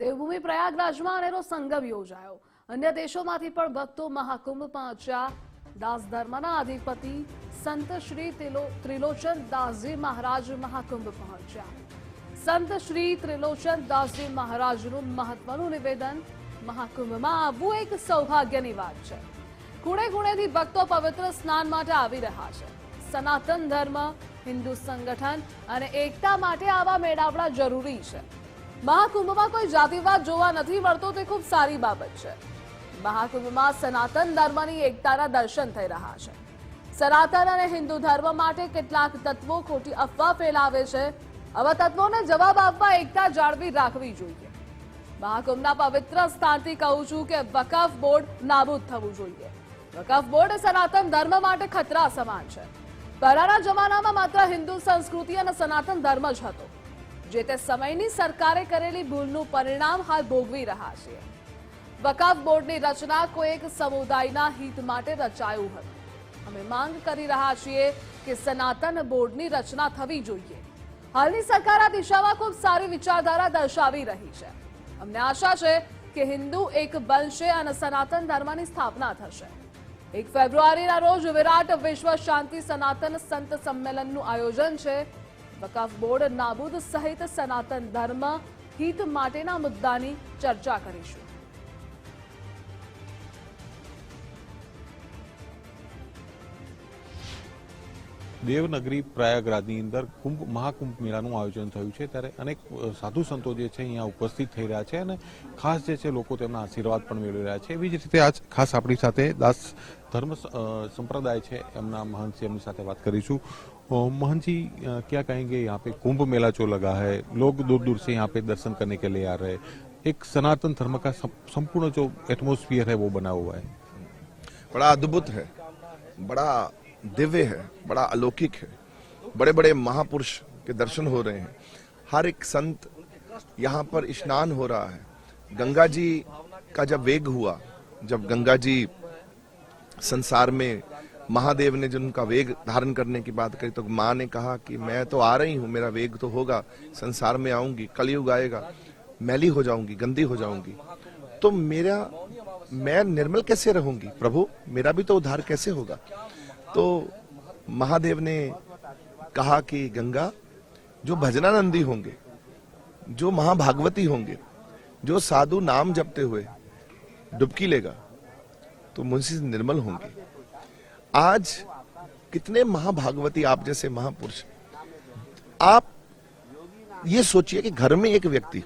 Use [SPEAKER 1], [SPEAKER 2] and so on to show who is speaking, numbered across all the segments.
[SPEAKER 1] દેવભૂમિ પ્રયાગરાજમાં અનેરો સંગમ યોજાયો। અન્ય દેશોમાંથી પણ ભક્તો મહાકુંભ પહોંચ્યા। દાસ ધર્મના અધિપતિ સંત શ્રી ત્રિલોચન દાસજી મહારાજ મહાકુંભ પહોંચ્યા। સંત શ્રી ત્રિલોચન દાસજી મહારાજનું મહત્વનું નિવેદન, મહાકુંભમાં આવવું એક સૌભાગ્યની વાત છે। ખૂણે ખૂણેથી ભક્તો પવિત્ર સ્નાન માટે આવી રહ્યા છે। સનાતન ધર્મ, હિન્દુ સંગઠન અને એકતા માટે આવા મેળાવડા જરૂરી છે। મહાકુંભમાં કોઈ જાતિવાદ જોવા નથી મળતો તે ખૂબ સારી બાબત છે। મહાકુંભમાં સનાતન ધર્મની એકતાના દર્શન થઈ રહ્યા છે। સનાતન અને હિન્દુ ધર્મ માટે કેટલાક તત્વો ખોટી અફવા ફેલાવે છે। આવા તત્વોને જવાબ આપવા એકતા જાળવી રાખવી જોઈએ। મહાકુંભના પવિત્ર સ્થાનથી કહું છું કે વકફ બોર્ડ નાબૂદ થવું જોઈએ। વકફ બોર્ડ સનાતન ધર્મ માટે ખતરા સમાન છે। પહેલાના જમાનામાં માત્ર હિન્દુ સંસ્કૃતિ અને સનાતન ધર્મ જ હતો। જે તે સમયની સરકારે કરેલી ભૂલનું પરિણામ હાલ ભોગવી રહ્યા છીએ। વકફ બોર્ડની રચના કોઈ એક સમુદાયના હિત માટે રચાયું હતું। અમે માંગ કરી રહ્યા છીએ કે સનાતન બોર્ડની રચના થવી જોઈએ। હાલની સરકાર આ દિશામાં ખૂબ સારી વિચારધારા દર્શાવી રહી છે। અમને આશા છે કે હિન્દુ એક બનશે અને સનાતન ધર્મની સ્થાપના થશે। 1 ફેબ્રુઆરીના રોજ વિરાટ વિશ્વ શાંતિ સનાતન સંત સંમેલનનું આયોજન છે। વકફ બોર્ડ નાબૂદ સહિત સનાતન ધર્મ હિત માટેના મુદ્દાની ચર્ચા કરીશું।
[SPEAKER 2] દેવનગરી પ્રયાગરાજની અંદર મહાકુંભ મેળાનું આયોજન થયું છે, ત્યારે અનેક સાધુ સંતો જે છે અહીંયા ઉપસ્થિત થઈ રહ્યા છે અને ખાસ જે છે લોકો તેમના આશીર્વાદ પણ મેળવી રહ્યા છે। એવી જ રીતે આજ ખાસ આપણી સાથે દાસ ધર્મ संप्रदाय છે એમના महंत से એમની સાથે વાત કરીશું। महंत जी, क्या कहेंगे, यहाँ पे कुंभ मेला जो लगा है, लोग दूर दूर से यहाँ पे दर्शन करने के लिए आ रहे हैं, एक सनातन धर्म का संपूर्ण जो एटमोस्फियर है वो बना हुआ है,
[SPEAKER 3] बड़ा अद्भुत है, बड़ा दिव्य है, बड़ा अलौकिक है। बड़े बड़े महापुरुष के दर्शन हो रहे हैं। हर एक संत यहाँ पर स्नान हो रहा है। गंगा जी का जब वेग हुआ, जब गंगा जी संसार में महादेव ने जिनका वेग धारण करने की बात करी, तो माँ ने कहा कि मैं तो आ रही हूँ, मेरा वेग तो होगा, संसार में आऊंगी, कलयुग आएगा, मैली हो जाऊंगी, गंदी हो जाऊंगी, तो मैं निर्मल कैसे रहूंगी प्रभु, मेरा भी तो उद्धार कैसे होगा। तो महादेव ने कहा कि गंगा, जो भजनानंदी होंगे, जो महाभागवती होंगे, जो साधु नाम जपते हुए डुबकी लेगा तो मुझसे निर्मल होंगे। आज कितने महाभागवती आप जैसे महापुरुष, आप ये सोचिए कि घर में एक व्यक्ति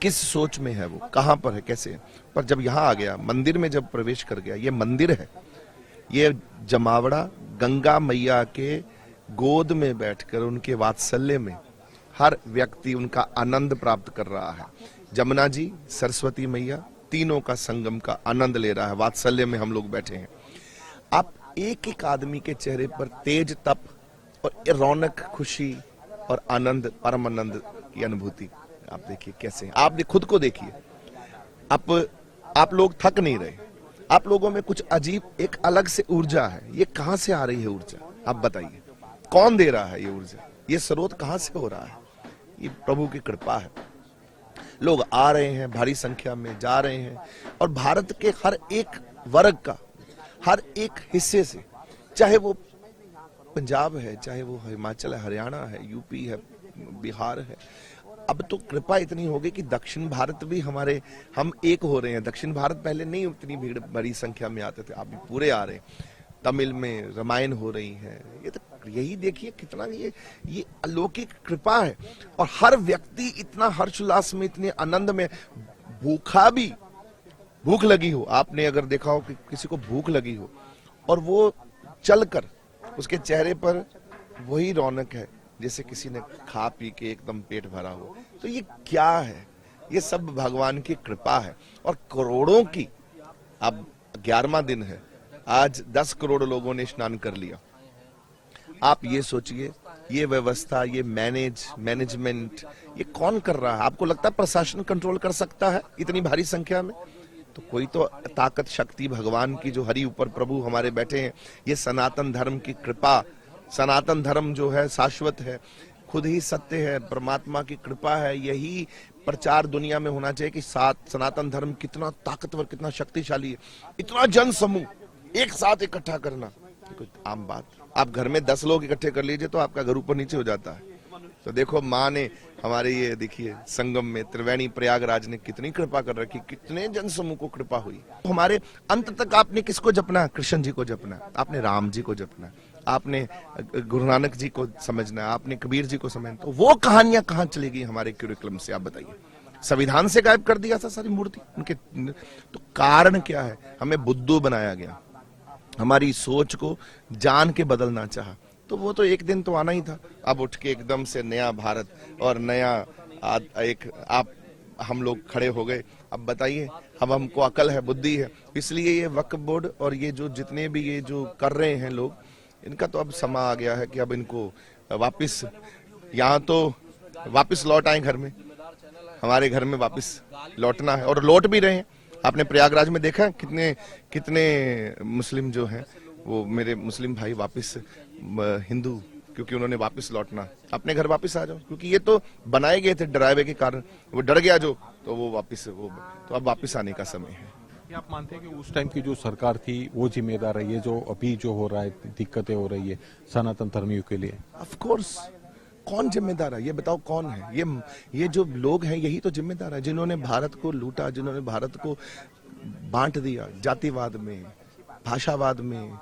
[SPEAKER 3] किस सोच में है, वो कहां पर है, कैसे है, पर जब यहां आ गया, मंदिर में जब प्रवेश कर गया, ये मंदिर है, ये जमावड़ा गंगा मैया के गोद में बैठकर उनके वात्सल्य में हर व्यक्ति उनका आनंद प्राप्त कर रहा है। जमुना जी, सरस्वती मैया, तीनों का संगम का आनंद ले रहा है। वात्सल्य में हम लोग बैठे हैं। आप एक एक आदमी के चेहरे पर तेज तप और रौनक, खुशी और आनंद, परम आनंद की अनुभूति आप देखिए कैसे है। आप खुद को देखिए, आप लोग थक नहीं रहे। आप लोगों में कुछ अजीब एक अलग से ऊर्जा है। ये कहां से आ रही है ऊर्जा, आप बताइए, कौन दे रहा है ये ऊर्जा, ये स्रोत कहां से हो रहा है? ये प्रभु की कृपा है। लोग आ रहे हैं, भारी संख्या में जा रहे हैं, और भारत के हर एक वर्ग का, हर एक हिस्से से, चाहे वो पंजाब है, चाहे वो हिमाचल है, हरियाणा है, यूपी है, बिहार है। अब तो कृपा इतनी होगी कि दक्षिण भारत भी हम एक हो रहे हैं। दक्षिण भारत पहले नहीं उतनी भीड़ बड़ी संख्या में आते थे, अभी पूरे आ रहे हैं। तमिल में रामायण हो रही है। ये तो यही देखिए कितना ये अलौकिक कृपा है। और हर व्यक्ति इतना हर्षोल्लास में, इतने आनंद में, भूखा भी, भूख लगी हो, आपने अगर देखा हो कि किसी को भूख लगी हो और वो चलकर उसके चेहरे पर वही रौनक है जैसे किसी ने खा पी के एकदम पेट भरा हो। तो ये क्या है? ये सब भगवान की कृपा है। और करोड़ों की, अब 11वां दिन है, आज 10 करोड़ लोगों ने स्नान कर लिया। आप ये सोचिए, ये व्यवस्था, ये मैनेजमेंट, ये कौन कर रहा है? आपको लगता है प्रशासन कंट्रोल कर सकता है इतनी भारी संख्या में? तो कोई तो ताकत शक्ति भगवान की, जो हरि ऊपर प्रभु हमारे बैठे हैं, ये सनातन धर्म की कृपा। सनातन धर्म जो है शाश्वत है, खुद ही सत्य है, परमात्मा की कृपा है। यही प्रचार दुनिया में होना चाहिए कि सनातन धर्म कितना ताकतवर, कितना शक्तिशाली है। इतना जन समूह एक साथ इकट्ठा करना कोई आम बात। आप घर में 10 लोग इकट्ठे कर लीजिए तो आपका घर ऊपर नीचे हो जाता है। तो देखो माँ ने हमारे ये देखिए संगम में त्रिवेणी प्रयागराज ने कितनी कृपा कर रखी, कितने जन समूह को कृपा हुई। हमारे अंत तक आपने किसको जपना? कृष्ण जी को जपना, आपने राम जी को जपना, आपने गुरु नानक जी को समझना, आपने कबीर जी को समझना। तो वो कहानियां कहाँ चली गई हमारे क्यूरिकुलम से? आप बताइए। संविधान से गायब कर दिया था सारी मूर्ति उनके। तो कारण क्या है? हमें बुद्धू बनाया गया, हमारी सोच को जान के बदलना चाहा। तो वो तो एक दिन तो आना ही था। अब उठ के एकदम से नया भारत और नया एक आप हम लोग खड़े हो गए। अब बताइए, अब हमको अकल है, बुद्धि है। इसलिए ये वक्फ बोर्ड और ये जो जितने भी ये जो कर रहे हैं लोग, इनका तो अब समय आ गया है कि अब इनको वापस यहाँ तो वापस लौट आए घर में, हमारे घर में वापस लौटना है और लौट भी रहे हैं। आपने प्रयागराज में देखा कितने कितने मुस्लिम जो हैं, वो मेरे मुस्लिम भाई वापस हिंदू, क्योंकि उन्होंने वापस लौटना, अपने घर वापस आ जाओ। क्योंकि ये तो बनाए गए थे डरावे के कारण, वो डर गया जो, तो वो वापस तो अब वापस आने का समय है।
[SPEAKER 2] क्या आप मानते हैं कि उस टाइम की जो सरकार थी वो जिम्मेदार है, ये जो अभी जो हो रहा है, दिक्कतें हो रही है सनातन धर्मियों के लिए?
[SPEAKER 3] ऑफ कोर्स, कौन जिम्मेदार है ये बताओ? कौन है ये जो लोग हैं? यही तो जिम्मेदार है जिन्होंने भारत को लूटा, जिन्होंने भारत को बांट दिया जातिवाद में, भाषावाद में,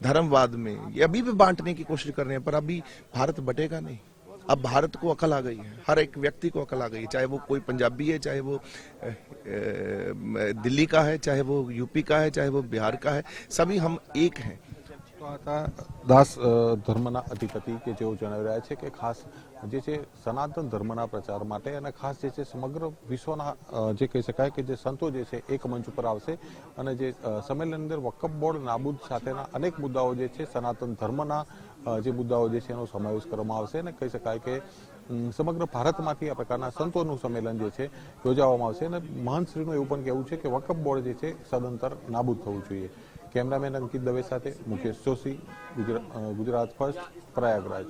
[SPEAKER 3] धर्मवाद में। ये अभी भी बांटने की कोशिश कर रहे हैं, पर अभी भारत बटेगा नहीं। अब भारत को अकल आ गई है, हर एक व्यक्ति को अकल आ गई है, चाहे वो कोई पंजाबी है, चाहे वो दिल्ली का है, चाहे वो यूपी का है, चाहे वो बिहार का है, सभी हम एक हैं।
[SPEAKER 2] તો આ દાસ ધર્મના અધિપતિ કે જેઓ જણાવી રહ્યા છે કે ખાસ જે છે સનાતન ધર્મના પ્રચાર માટે અને ખાસ જે છે સમગ્ર વિશ્વના જે કહી શકાય કે જે સંતો જે છે એક મંચ ઉપર આવશે અને જે સંમેલન અંદર વકફ બોર્ડ નાબૂદ સાથેના અનેક મુદ્દાઓ જે છે સનાતન ધર્મના જે મુદ્દાઓ જે છે એનો સમાવેશ કરવામાં આવશે અને કહી શકાય કે સમગ્ર ભારતમાંથી આ પ્રકારના સંતોનું સંમેલન જે છે યોજવામાં આવશે અને મહંતશ્રીનું એવું પણ કહેવું છે કે વકફ બોર્ડ જે છે સદંતર નાબૂદ થવું જોઈએ। कैमरामैन अंकित दवे साथे मुकेश जोशी, गुजरात फर्स्ट, प्रयागराज।